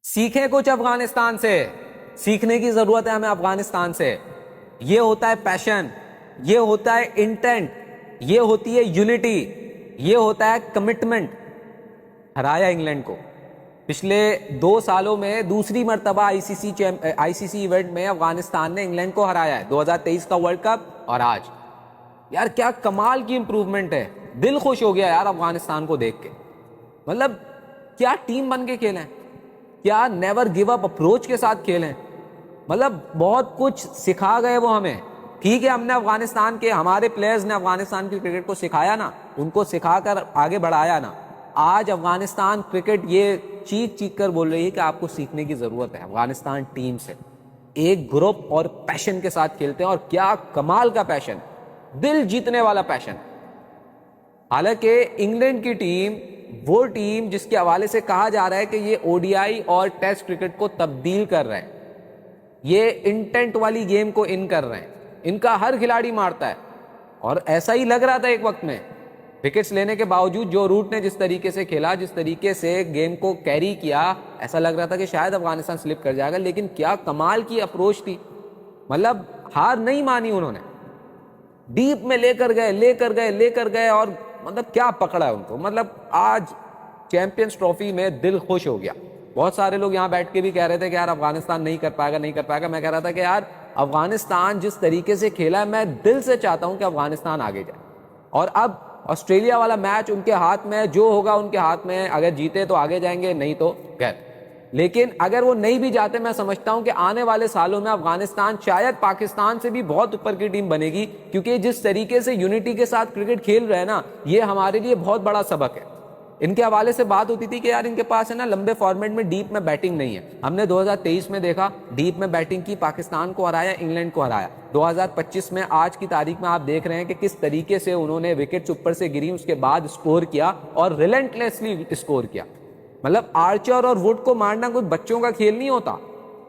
सीखें कुछ अफगानिस्तान से। सीखने की जरूरत है हमें अफगानिस्तान से। ये होता है पैशन, ये होता है इंटेंट, ये होती है यूनिटी, ये होता है कमिटमेंट। हराया इंग्लैंड को। पिछले 2 सालों में दूसरी मर्तबा आईसीसी इवेंट में अफगानिस्तान ने इंग्लैंड को हराया है। 2023 का वर्ल्ड कप और आज। यार क्या कमाल की इंप्रूवमेंट है। दिल खुश हो गया यार अफगानिस्तान को देख के। मतलब क्या टीम बन के खेले, क्या नेवर गिव अप अप्रोच के साथ खेलें। मतलब बहुत कुछ सिखा गए वो हमें। ठीक है, हमने अफगानिस्तान के, हमारे प्लेयर्स ने अफगानिस्तान की क्रिकेट को सिखाया ना, उनको सिखाकर आगे बढ़ाया ना। आज अफगानिस्तान क्रिकेट ये चीख चीख कर बोल रही है कि आपको सीखने की जरूरत है अफगानिस्तान टीम से। एक ग्रुप और पैशन के साथ खेलते हैं, और क्या कमाल का पैशन, दिल जीतने वाला पैशन। हालांकि इंग्लैंड की टीम वो टीम जिसके हवाले से कहा जा रहा है कि ये ओडीआई और टेस्ट क्रिकेट को तब्दील कर रहे हैं, ये इंटेंट वाली गेम को इन कर रहे हैं। इनका हर खिलाड़ी मारता है, और ऐसा ही लग रहा था एक वक्त में। विकेट्स लेने के बावजूद जो रूट ने जिस तरीके से खेला, जिस तरीके से गेम को कैरी किया, ऐसा लग रहा था कि शायद अफगानिस्तान स्लिप कर जाएगा। लेकिन क्या कमाल की अप्रोच थी। मतलब हार नहीं मानी उन्होंने, डीप में लेकर गए लेकर गए लेकर गए, और मतलब क्या पकड़ा है उनको। मतलब आज चैंपियंस ट्रॉफी में दिल खुश हो गया। बहुत सारे लोग यहाँ बैठ के भी कह रहे थे कि यार अफगानिस्तान नहीं कर पाएगा नहीं कर पाएगा। मैं कह रहा था कि यार अफगानिस्तान जिस तरीके से खेला है, मैं दिल से चाहता हूं कि अफगानिस्तान आगे जाए। और अब ऑस्ट्रेलिया वाला मैच उनके हाथ में, जो होगा उनके हाथ में। अगर जीते तो आगे जाएंगे, नहीं तो गैर। लेकिन अगर वो नहीं भी जाते, मैं समझता हूं कि आने वाले सालों में अफगानिस्तान शायद पाकिस्तान से भी बहुत ऊपर की टीम बनेगी, क्योंकि जिस तरीके से यूनिटी के साथ क्रिकेट खेल रहे हैं ना, ये हमारे लिए बहुत बड़ा सबक है। इनके हवाले से बात होती थी कि यार इनके पास है ना लंबे फॉर्मेट में डीप में बैटिंग नहीं है। हमने 2023 में देखा, डीप में बैटिंग की, पाकिस्तान को हराया, इंग्लैंड को हराया। 2025 में आज की तारीख में आप देख रहे हैं कि किस तरीके से उन्होंने विकेट्स ऊपर से गिरी, उसके बाद स्कोर किया और रिलेंटलेसली स्कोर किया। मतलब आर्चर और वुड को मारना कोई बच्चों का खेल नहीं होता।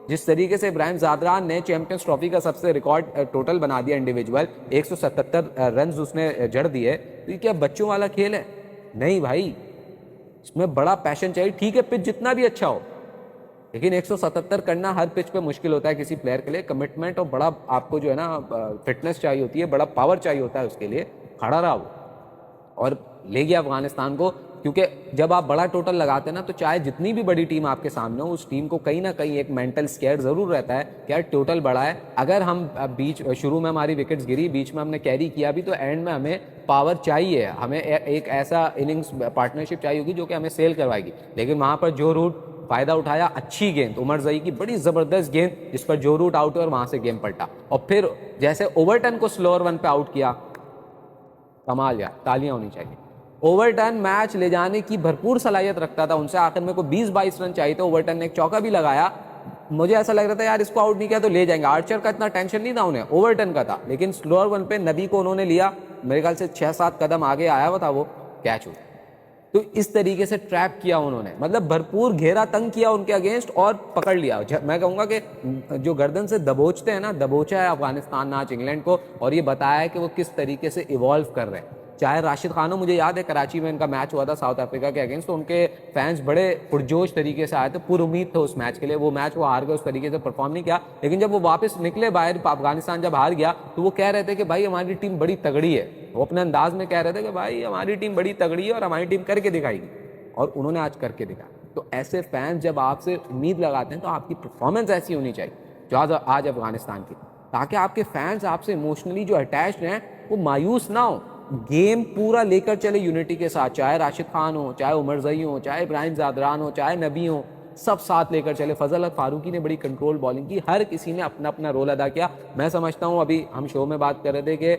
जिस तरीके से इब्राहिम जादरान ने चैंपियंस ट्रॉफी का सबसे रिकॉर्ड टोटल बना दिया इंडिविजुअल, 177 रन उसने जड़ दिए, तो ये क्या बच्चों वाला खेल है? नहीं भाई, इसमें बड़ा पैशन चाहिए। ठीक है, पिच जितना भी अच्छा हो, लेकिन 177 करना हर पिच पे मुश्किल होता है किसी प्लेयर के लिए। कमिटमेंट और बड़ा आपको जो है ना फिटनेस चाहिए होती है, बड़ा पावर चाहिए होता है उसके लिए। खड़ा रहा वो और ले गया अफगानिस्तान को। क्योंकि जब आप बड़ा टोटल लगाते हैं ना, तो चाहे जितनी भी बड़ी टीम आपके सामने हो, उस टीम को कहीं ना कहीं एक मेंटल स्केयर जरूर रहता है कि यार टोटल बड़ा है। अगर हम शुरू में हमारी विकेट्स गिरी, बीच में हमने कैरी किया भी, तो एंड में हमें पावर चाहिए, हमें एक ऐसा इनिंग्स पार्टनरशिप चाहिए होगी जो कि हमें सेल करवाएगी। लेकिन वहां पर जो रूट फायदा उठाया, अच्छी गेंद उमर जई की, बड़ी जबरदस्त गेंद, जिस पर जो रूट आउट हुआ और वहां से गेम पलटा। और फिर जैसे ओवरटन को स्लोअर वन पे आउट किया, कमाल यार, तालियां होनी चाहिए। ओवरटन मैच ले जाने की भरपूर सलाहियत रखता था, उनसे आखिर में को 20-22 रन चाहिए थे। ओवरटन ने एक चौका भी लगाया, मुझे ऐसा लग रहा था यार इसको आउट नहीं किया तो ले जाएंगे। आर्चर का इतना टेंशन नहीं था उन्हें, ओवरटन का था। लेकिन स्लोअर वन पे नबी को उन्होंने लिया, मेरे ख्याल से 6-7 कदम आगे आया हुआ था, वो कैच हुआ। तो इस तरीके से ट्रैप किया उन्होंने, मतलब भरपूर घेरा तंग किया उनके अगेंस्ट और पकड़ लिया। मैं कहूंगा कि जो गर्दन से दबोचते हैं ना, दबोचा है अफगानिस्तान ने आज इंग्लैंड को, और ये बताया है कि वो किस तरीके से इवॉल्व कर रहे हैं। चाहे राशिद खान हो, मुझे याद है कराची में इनका मैच हुआ था साउथ अफ्रीका के अगेंस्ट, तो उनके फैंस बड़े पुरजोश तरीके से आए थे, पूरी उम्मीद थे उस मैच के लिए। वो मैच वो हार गए, उस तरीके से परफॉर्म नहीं किया। लेकिन जब वो वापस निकले बाहर, अफगानिस्तान जब हार गया, तो वो कह रहे थे कि भाई हमारी टीम बड़ी तगड़ी है। वो अपने अंदाज में कह रहे थे कि भाई हमारी टीम बड़ी तगड़ी है और हमारी टीम करके दिखाएगी, और उन्होंने आज करके दिखाया। तो ऐसे फैंस जब आपसे उम्मीद लगाते हैं, तो आपकी परफॉर्मेंस ऐसी होनी चाहिए जो आज अफगानिस्तान की, ताकि आपके फैंस आपसे इमोशनली जो अटैच्ड हैं वो मायूस ना हो। गेम पूरा लेकर चले यूनिटी के साथ, चाहे राशिद खान हो, चाहे उमर जई हो, चाहे इब्राहिम जादरान हो, चाहे नबी हो, सब साथ लेकर चले। फजल हक फारूकी ने बड़ी कंट्रोल बॉलिंग की, हर किसी ने अपना अपना रोल अदा किया। मैं समझता हूं, अभी हम शो में बात कर रहे थे कि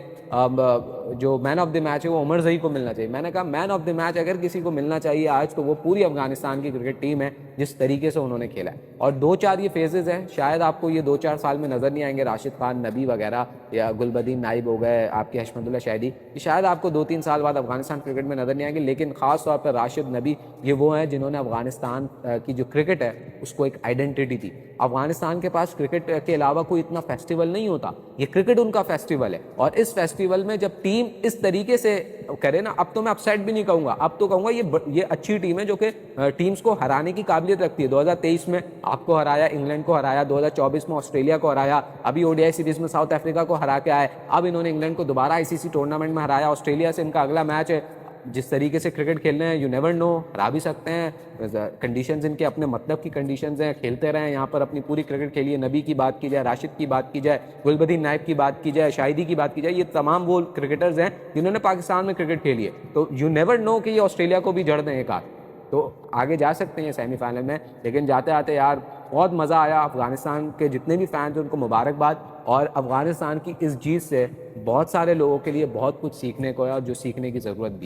जो मैन ऑफ द मैच है वो उमर जई को मिलना चाहिए। मैंने कहा मैन ऑफ द मैच अगर किसी को मिलना चाहिए आज, तो वो पूरी अफगानिस्तान की क्रिकेट टीम है, जिस तरीके से उन्होंने खेला है। और 2-4 ये फेजेज हैं, शायद आपको ये 2-4 साल में नजर नहीं आएंगे। राशिद खान, नबी वगैरह, या गुलबदीन नाइब हो गए, आपके हशमतुल्लाह शहदी, शायद आपको 2-3 साल बाद अफगानिस्तान क्रिकेट में नजर नहीं आएंगे। लेकिन खास तौर पर राशिद, नबी, ये वो हैं जिन्होंने अफगानिस्तान की जो क्रिकेट है उसको एक आइडेंटिटी थी। अफगानिस्तान के पास क्रिकेट के अलावा कोई इतना फेस्टिवल नहीं होता, ये क्रिकेट उनका फेस्टिवल है। और इस फेस्टिवल में जब टीम इस तरीके से करे ना, अब तो मैं अपसेट भी नहीं कहूंगा, अब तो कहूंगा ये अच्छी टीम है जो कि टीम्स को हराने की काबिलियत रखती है। 2023 में आपको हराया, इंग्लैंड को हराया, 2024 में ऑस्ट्रेलिया को हराया, अभी ओडीआई सीरीज में साउथ अफ्रीका को हरा के आए, अब इन्होंने इंग्लैंड को दोबारा आईसीसी टूर्नामेंट में हराया, ऑस्ट्रेलिया से इनका अगला मैच है। जिस तरीके से क्रिकेट खेल रहे हैं, यू नेवर नो, हरा भी सकते हैं। कंडीशंस इनके अपने मतलब की कंडीशंस हैं, खेलते रहे यहाँ पर अपनी पूरी क्रिकेट खेलिए। नबी की बात की जाए, राशिद की बात की जाए, गुलबदीन नाइब की बात की जाए, शाहिदी की बात की जाए, ये तमाम वो क्रिकेटर्स हैं जिन्होंने पाकिस्तान में क्रिकेट खेली है। तो यू नेवर नो कि ये ऑस्ट्रेलिया को भी जड़ दें एक आध, तो आगे जा सकते हैं सेमीफाइनल में। लेकिन जाते आते यार बहुत मज़ा आया। अफगानिस्तान के जितने भी फैंस हैं उनको मुबारकबाद। और अफगानिस्तान की इस जीत से बहुत सारे लोगों के लिए बहुत कुछ सीखने को है और जो सीखने की ज़रूरत भी।